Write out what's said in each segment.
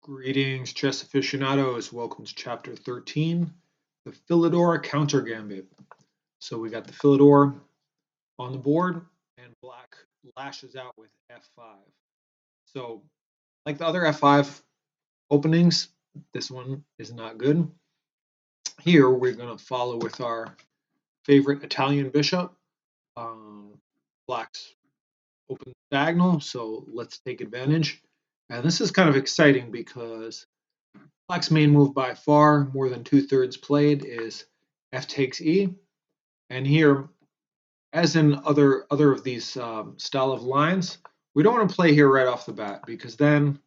Greetings, chess aficionados. Welcome to chapter 13, the Phillidor Countergambit. So we got the Phillidor on the board, and black lashes out with f5. So, like the other f5 openings, this one is not good. Here, we're going to follow with our favorite Italian bishop. Black's open diagonal, so let's take advantage. And this is kind of exciting because Black's main move by far, more than 2/3 played, is f takes e. And here, as in other of these style of lines, we don't want to play here right off the bat because then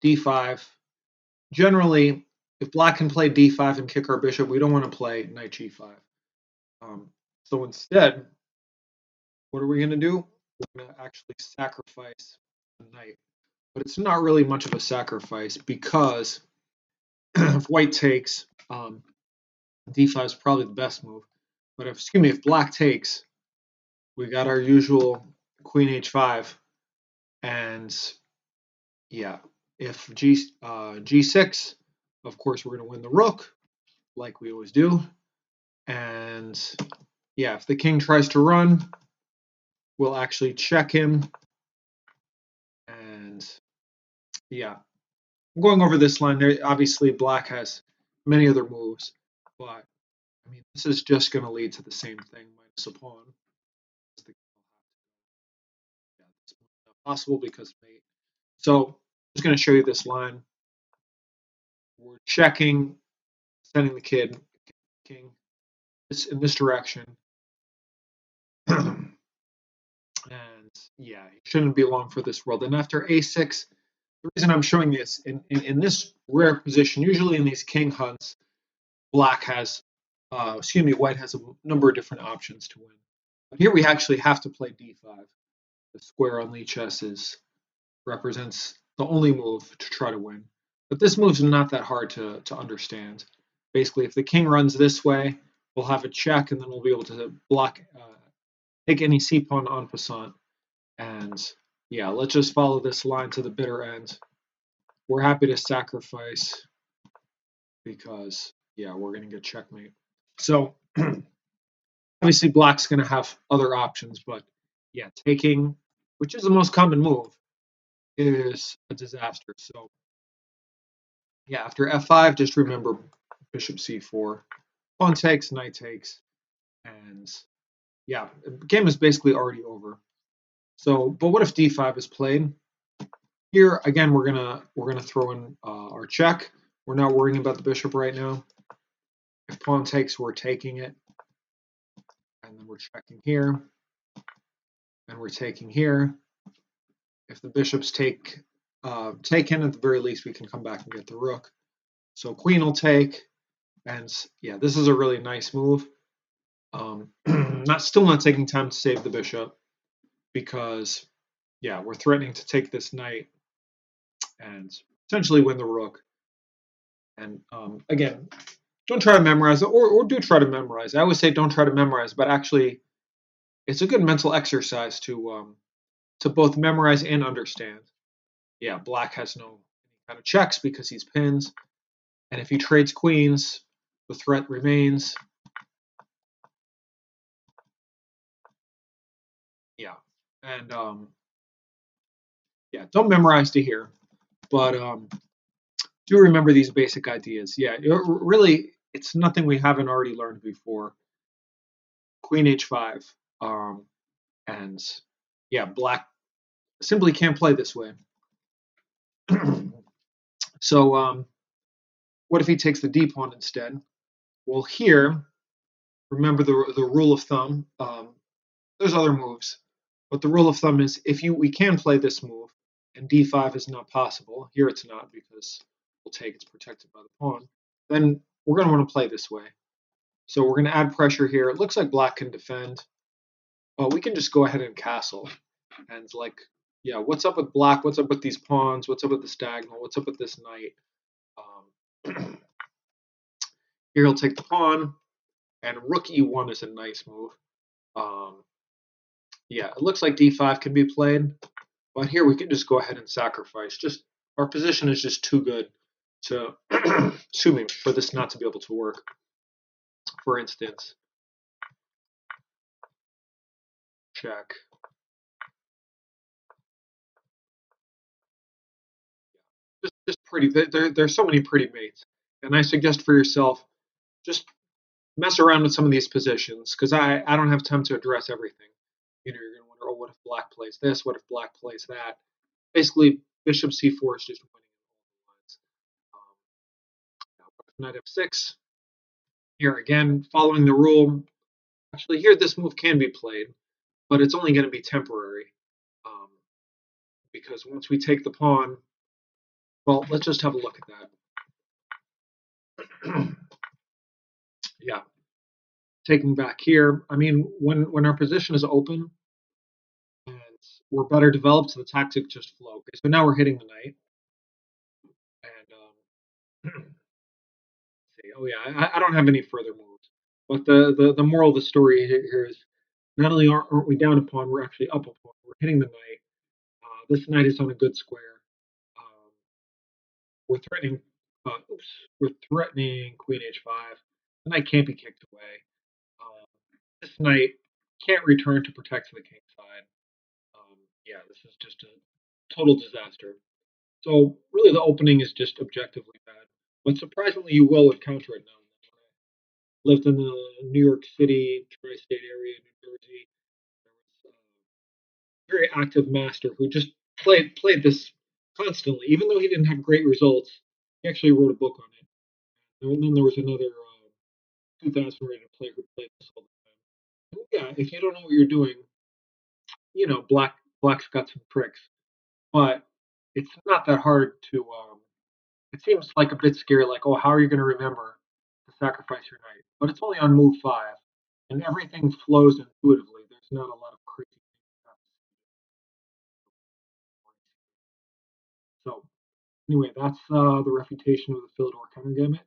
d5. Generally, if Black can play d5 and kick our bishop, we don't want to play knight g5. So instead, what are we going to do? We're going to actually sacrifice the knight. But it's not really much of a sacrifice because if White takes, d5 is probably the best move. But if Black takes, we got our usual Queen h5, and yeah, if g6, of course we're going to win the rook, like we always do. And yeah, if the king tries to run, we'll actually check him. And yeah, I'm going over this line there. Obviously, Black has many other moves, but I mean, this is just going to lead to the same thing minus a pawn. Yeah, it's not possible because mate. So I'm just going to show you this line. We're checking, sending the king in this direction. And yeah, it shouldn't be long for this world. And after a6, the reason I'm showing this in this rare position, usually in these king hunts, White has a number of different options to win. But here we actually have to play d5. The square on Lichess represents the only move to try to win. But this move's not that hard to understand. Basically, if the king runs this way, we'll have a check, and then we'll be able to block, take any c-pawn en passant. And yeah, let's just follow this line to the bitter end. We're happy to sacrifice because, yeah, we're going to get checkmate. So obviously Black's going to have other options, but yeah, taking, which is the most common move, is a disaster. So yeah, after f5, just remember bishop c4, pawn takes, knight takes, and yeah, the game is basically already over. So, but what if d5 is played? Here again, we're gonna throw in our check. We're not worrying about the bishop right now. If pawn takes, we're taking it, and then we're checking here, and we're taking here. If the bishops taken, at the very least, we can come back and get the rook. So queen will take, and yeah, this is a really nice move. Still not taking time to save the bishop because, yeah, we're threatening to take this knight and potentially win the rook. And again, don't try to memorize it, or do try to memorize. I always say don't try to memorize, but actually, it's a good mental exercise to both memorize and understand. Yeah, Black has no kind of checks because he's pins, and if he trades queens, the threat remains. Yeah, and yeah, don't memorize to here, but do remember these basic ideas. Yeah, really, it's nothing we haven't already learned before. Queen h5, and yeah, Black simply can't play this way. So what if he takes the d pawn instead? Well, here, remember the rule of thumb. There's other moves, but the rule of thumb is we can play this move, and d5 is not possible. Here it's not because we'll take, it's protected by the pawn. Then we're going to want to play this way. So we're going to add pressure here. It looks like Black can defend, but we can just go ahead and castle. And yeah, what's up with Black? What's up with these pawns? What's up with this diagonal? What's up with this knight? Here he'll take the pawn, and rook e1 is a nice move. Yeah, it looks like d5 can be played, but here we can just go ahead and sacrifice. Just our position is just too good to, excuse me, for this not to be able to work. For instance, check. Just pretty. There's so many pretty mates, and I suggest for yourself just mess around with some of these positions because I don't have time to address everything. You're going to wonder, oh, what if black plays this? What if black plays that? Basically, bishop c4 is just winning all the lines. Knight f6. Here again, following the rule. Actually, here this move can be played, but it's only going to be temporary um, because once we take the pawn, well, let's just have a look at that. Yeah, taking back here. I mean, when our position is open and we're better developed, the tactic just flow. Okay, so now we're hitting the knight, and see, oh yeah, I don't have any further moves. But the moral of the story here is not only aren't we down a pawn, we're actually up a pawn. We're hitting the knight. This knight is on a good square. Um, we're threatening. Oops, we're threatening queen h5. The knight can't be kicked away. Um, this knight can't return to protect the king side. Yeah, this is just a total disaster. So really, the opening is just objectively bad. But surprisingly, you will encounter it now. Lived in the New York City tri-state area, New Jersey. There was a very active master who just played this constantly, even though he didn't have great results. He actually wrote a book on it. And then there was another 2000 rated player who played this all the time. And yeah, if you don't know what you're doing, black's got some tricks, but it's not that hard to. It seems like a bit scary, like, oh, how are you going to remember to sacrifice your knight? But it's only on move 5, and everything flows intuitively. There's not a lot of crazy things that happen. So, anyway, that's the refutation of the Phillidor Countergambit.